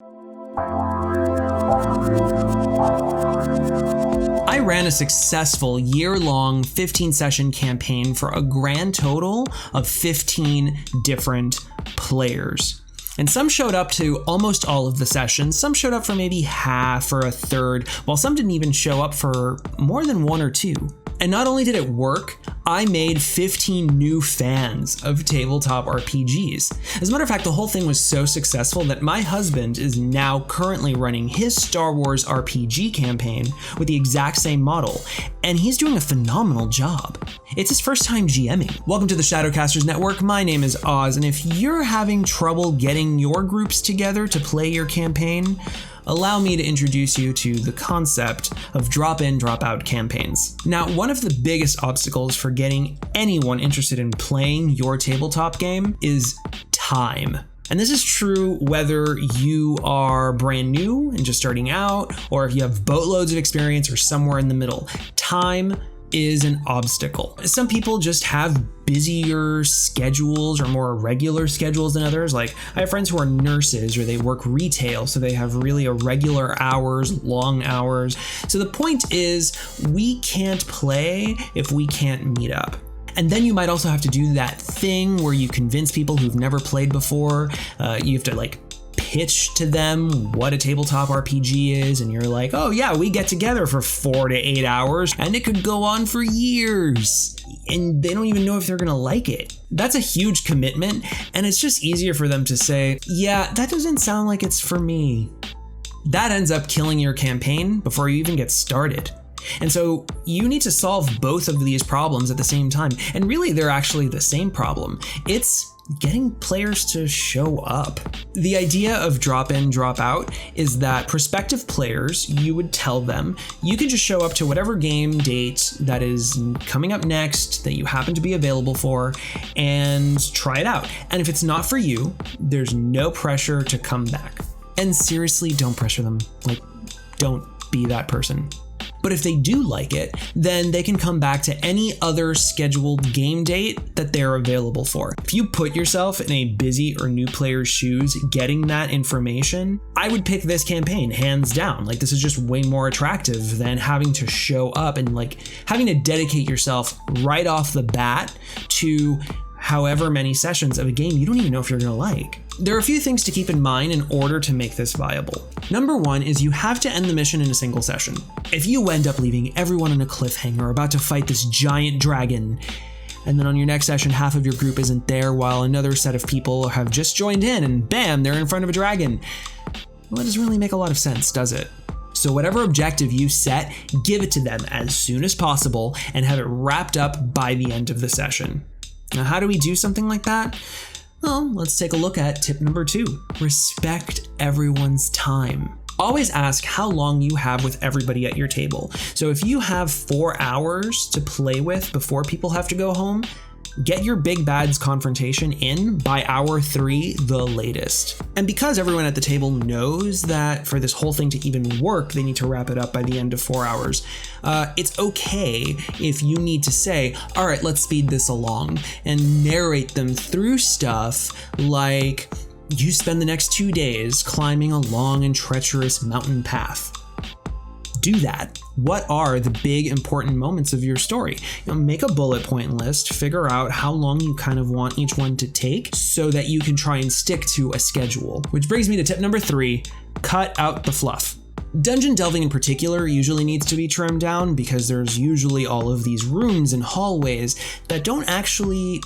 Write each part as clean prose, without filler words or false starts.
I ran a successful year-long 15-session campaign for a grand total of 15 different players. And some showed up to almost all of the sessions, some showed up for maybe half or a third, while some didn't even show up for more than one or two. And not only did it work, I made 15 new fans of tabletop RPGs. As a matter of fact, the whole thing was so successful that my husband is now currently running his Star Wars RPG campaign with the exact same model, and he's doing a phenomenal job. It's his first time GMing. Welcome to the Shadowcasters Network. My name is Oz, and if you're having trouble getting your groups together to play your campaign, allow me to introduce you to the concept of drop-in, drop-out campaigns. Now, one of the biggest obstacles for getting anyone interested in playing your tabletop game is time. And this is true whether you are brand new and just starting out, or if you have boatloads of experience or somewhere in the middle. Time is an obstacle. Some people just have busier schedules or more irregular schedules than others. Like, I have friends who are nurses or they work retail, so they have really irregular hours, long hours. So the point is, we can't play if we can't meet up. And then you might also have to do that thing where you convince people who've never played before. You have to pitch to them what a tabletop RPG is, and you're like, oh yeah, we get together for 4 to 8 hours and it could go on for years, and they don't even know if they're gonna like it. That's a huge commitment, and it's just easier for them to say, yeah, that doesn't sound like it's for me. That ends up killing your campaign before you even get started. And so you need to solve both of these problems at the same time. And really, they're actually the same problem. It's getting players to show up. The idea of drop in, drop out is that prospective players, you would tell them, you can just show up to whatever game date that is coming up next that you happen to be available for and try it out. And if it's not for you, there's no pressure to come back. And seriously, don't pressure them. Don't be that person. But if they do like it, then they can come back to any other scheduled game date that they're available for. If you put yourself in a busy or new player's shoes getting that information, I would pick this campaign hands down. This is just way more attractive than having to show up and having to dedicate yourself right off the bat to however many sessions of a game you don't even know if you're gonna like. There are a few things to keep in mind in order to make this viable. Number one is you have to end the mission in a single session. If you end up leaving everyone on a cliffhanger about to fight this giant dragon, and then on your next session half of your group isn't there while another set of people have just joined in and bam, they're in front of a dragon, well, it doesn't really make a lot of sense, does it? So whatever objective you set, give it to them as soon as possible and have it wrapped up by the end of the session. Now, how do we do something like that? Well, let's take a look at tip number 2. Respect everyone's time. Always ask how long you have with everybody at your table. So if you have 4 hours to play with before people have to go home, get your big bad's confrontation in by hour 3, the latest. And because everyone at the table knows that for this whole thing to even work, they need to wrap it up by the end of 4 hours, it's okay if you need to say, all right, let's speed this along, and narrate them through stuff like, you spend the next 2 days climbing a long and treacherous mountain path. Do that. What are the big important moments of your story? Make a bullet point list, figure out how long you kind of want each one to take so that you can try and stick to a schedule. Which brings me to tip number 3, cut out the fluff. Dungeon delving in particular usually needs to be trimmed down because there's usually all of these rooms and hallways that don't actually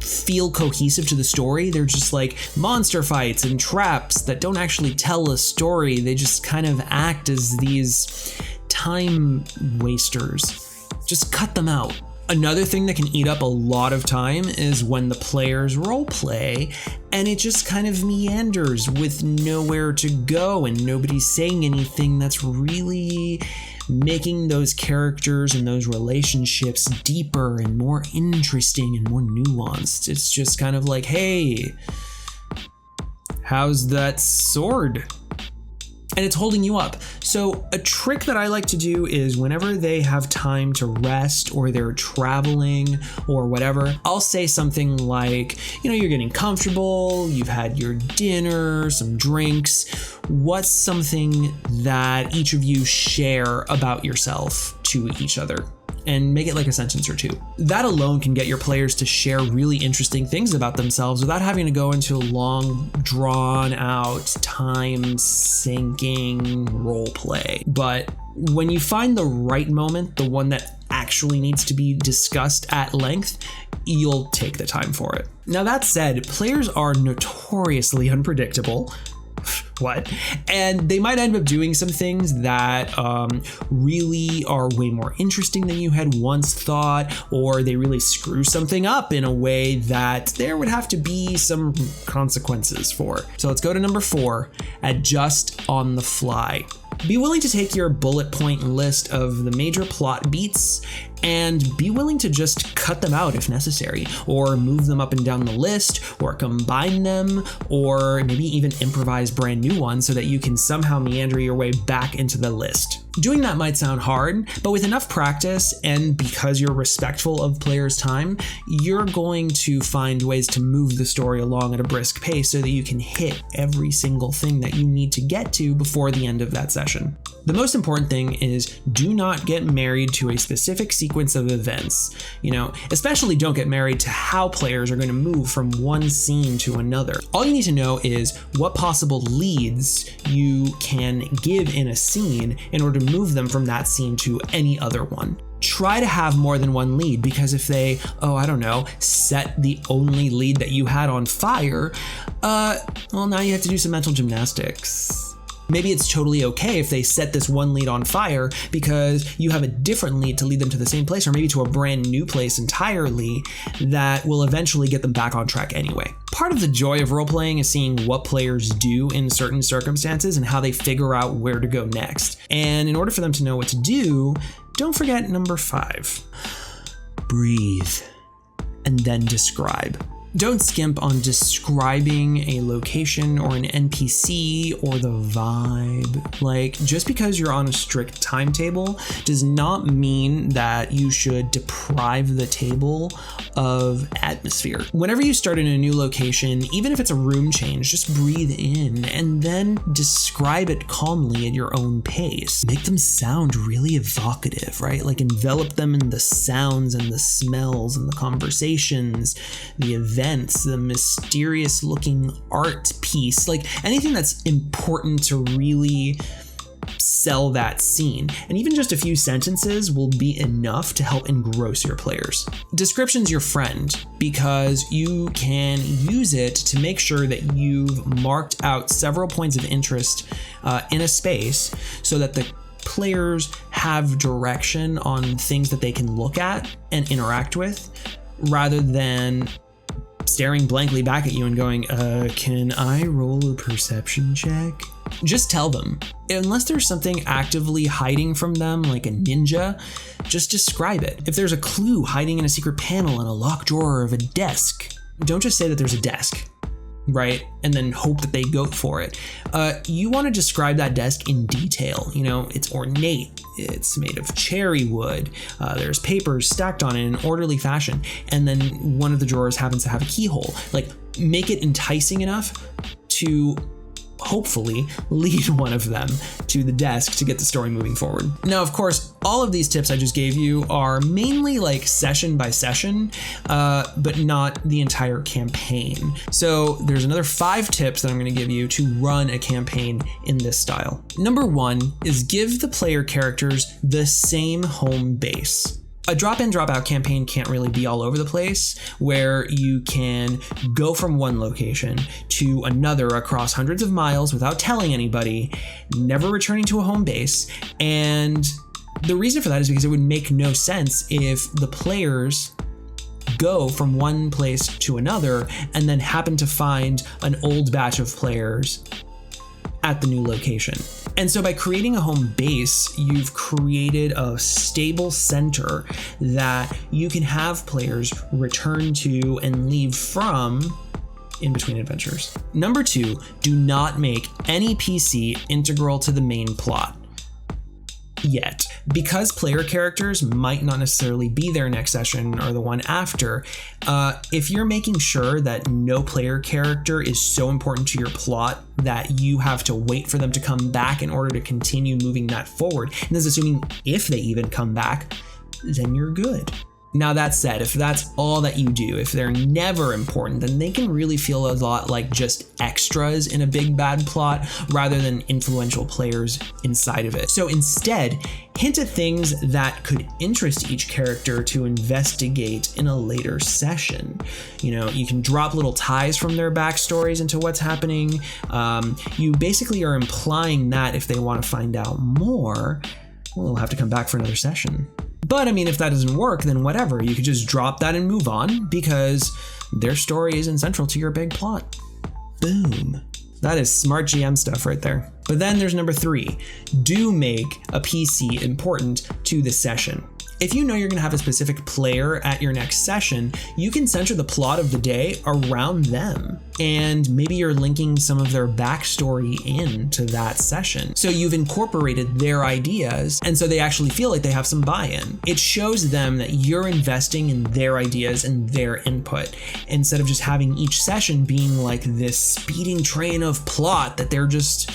feel cohesive to the story. They're just monster fights and traps that don't actually tell a story. They just kind of act as these time wasters. Just cut them out. Another thing that can eat up a lot of time is when the players roleplay and it just kind of meanders with nowhere to go and nobody's saying anything that's really making those characters and those relationships deeper and more interesting and more nuanced. It's just kind of hey, how's that sword? and it's holding you up. So a trick that I like to do is whenever they have time to rest or they're traveling or whatever, I'll say something like, you're getting comfortable, you've had your dinner, some drinks. What's something that each of you share about yourself to each other? And make it like a sentence or two. That alone can get your players to share really interesting things about themselves without having to go into a long, drawn out, time sinking role play. But when you find the right moment, the one that actually needs to be discussed at length, you'll take the time for it. Now that said, players are notoriously unpredictable. What? And they might end up doing some things that really are way more interesting than you had once thought, or they really screw something up in a way that there would have to be some consequences for. So let's go to number 4, adjust on the fly. Be willing to take your bullet point list of the major plot beats and be willing to just cut them out if necessary, or move them up and down the list, or combine them, or maybe even improvise brand new ones so that you can somehow meander your way back into the list. Doing that might sound hard, but with enough practice and because you're respectful of players' time, you're going to find ways to move the story along at a brisk pace so that you can hit every single thing that you need to get to before the end of that session. The most important thing is do not get married to a specific sequence of events. Especially don't get married to how players are going to move from one scene to another. All you need to know is what possible leads you can give in a scene in order to move them from that scene to any other one. Try to have more than one lead, because if they, set the only lead that you had on fire, now you have to do some mental gymnastics. Maybe it's totally okay if they set this one lead on fire because you have a different lead to lead them to the same place, or maybe to a brand new place entirely that will eventually get them back on track anyway. Part of the joy of role-playing is seeing what players do in certain circumstances and how they figure out where to go next. And in order for them to know what to do, don't forget number 5. Breathe and then describe. Don't skimp on describing a location or an NPC or the vibe. Just because you're on a strict timetable does not mean that you should deprive the table of atmosphere. Whenever you start in a new location, even if it's a room change, just breathe in and then describe it calmly at your own pace. Make them sound really evocative, right? Envelop them in the sounds and the smells and the conversations, the events, the mysterious looking art piece, anything that's important to really sell that scene. And even just a few sentences will be enough to help engross your players. Description's your friend because you can use it to make sure that you've marked out several points of interest in a space so that the players have direction on things that they can look at and interact with, rather than staring blankly back at you and going, can I roll a perception check? Just tell them. Unless there's something actively hiding from them, like a ninja, just describe it. If there's a clue hiding in a secret panel in a locked drawer of a desk, don't just say that there's a desk, right? And then hope that they go for it. You want to describe that desk in detail. It's ornate. It's made of cherry wood. There's papers stacked on it in an orderly fashion. And then one of the drawers happens to have a keyhole. Make it enticing enough to hopefully lead one of them to the desk to get the story moving forward. Now, of course, all of these tips I just gave you are mainly session by session, but not the entire campaign. So there's another 5 tips that I'm going to give you to run a campaign in this style. Number 1 is give the player characters the same home base. A drop-in, drop-out campaign can't really be all over the place, where you can go from one location to another across hundreds of miles without telling anybody, never returning to a home base. And the reason for that is because it would make no sense if the players go from one place to another and then happen to find an old batch of players at the new location. And so by creating a home base, you've created a stable center that you can have players return to and leave from in between adventures. Number 2, do not make any PC integral to the main plot. Yet, because player characters might not necessarily be there next session or the one after, if you're making sure that no player character is so important to your plot that you have to wait for them to come back in order to continue moving that forward, and this is assuming if they even come back, then you're good. Now that said, if that's all that you do, if they're never important, then they can really feel a lot like just extras in a big bad plot rather than influential players inside of it. So instead, hint at things that could interest each character to investigate in a later session. You can drop little ties from their backstories into what's happening. You basically are implying that if they want to find out more, well, they'll have to come back for another session. But I mean, if that doesn't work, then whatever. You could just drop that and move on because their story isn't central to your big plot. Boom. That is smart GM stuff right there. But then there's number 3. Do make a PC important to the session. If you know you're going to have a specific player at your next session, you can center the plot of the day around them. And maybe you're linking some of their backstory into that session. So you've incorporated their ideas, and so they actually feel like they have some buy-in. It shows them that you're investing in their ideas and their input, instead of just having each session being like this speeding train of plot that they're just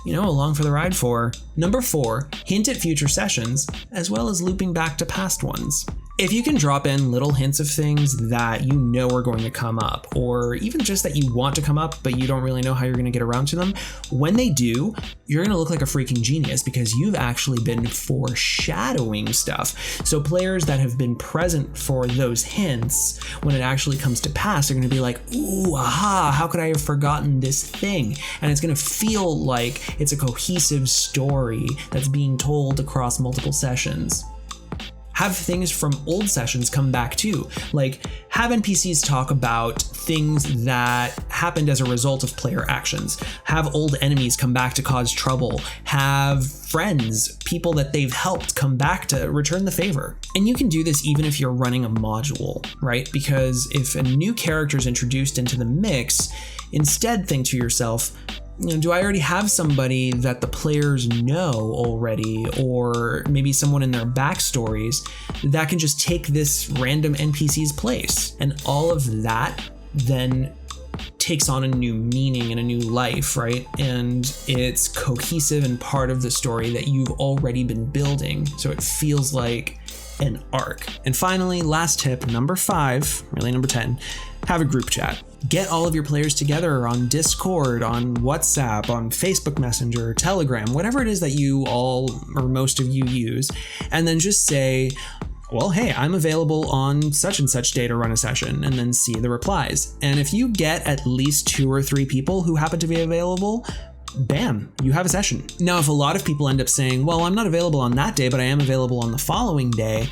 along for the ride for. Number 4, hint at future sessions, as well as looping back to past ones. If you can drop in little hints of things that you know are going to come up, or even just that you want to come up, but you don't really know how you're going to get around to them, when they do, you're going to look like a freaking genius because you've actually been foreshadowing stuff. So players that have been present for those hints, when it actually comes to pass, are going to be like, ooh, aha, how could I have forgotten this thing? And it's going to feel like it's a cohesive story that's being told across multiple sessions. Have things from old sessions come back too. Like, have NPCs talk about things that happened as a result of player actions. Have old enemies come back to cause trouble. Have friends, people that they've helped, come back to return the favor. And you can do this even if you're running a module, right? Because if a new character is introduced into the mix, instead think to yourself, do I already have somebody that the players know already, or maybe someone in their backstories that can just take this random NPC's place? And all of that then takes on a new meaning and a new life, right? And it's cohesive and part of the story that you've already been building. So it feels like an arc. And finally, last tip, number 5, really number 10, have a group chat. Get all of your players together on Discord, on WhatsApp, on Facebook Messenger, Telegram, whatever it is that you all or most of you use, and then just say, well, hey, I'm available on such and such day to run a session, and then see the replies. And if you get at least 2 or 3 people who happen to be available, bam, you have a session. Now, if a lot of people end up saying, well, I'm not available on that day, but I am available on the following day,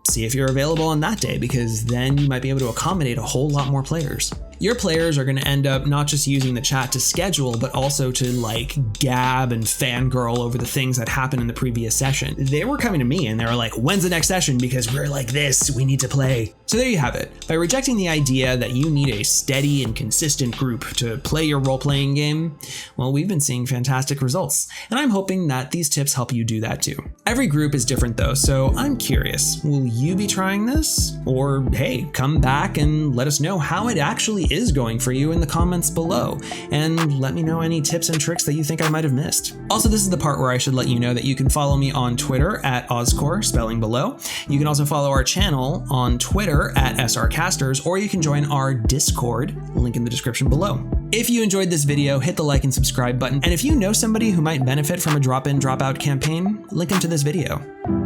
see if you're available on that day, because then you might be able to accommodate a whole lot more players. Your players are going to end up not just using the chat to schedule, but also to like gab and fangirl over the things that happened in the previous session. They were coming to me and they were like, when's the next session? Because we're like this, we need to play. So there you have it. By rejecting the idea that you need a steady and consistent group to play your role-playing game, well, we've been seeing fantastic results. And I'm hoping that these tips help you do that too. Every group is different though, so I'm curious, will you be trying this? Or hey, come back and let us know how it actually is going for you in the comments below, and let me know any tips and tricks that you think I might have missed. Also, this is the part where I should let you know that you can follow me on Twitter at Ozcore, spelling below. You can also follow our channel on Twitter at SRCasters, or you can join our Discord, link in the description below. If you enjoyed this video, hit the like and subscribe button, and if you know somebody who might benefit from a drop-in, drop-out campaign, link them to this video.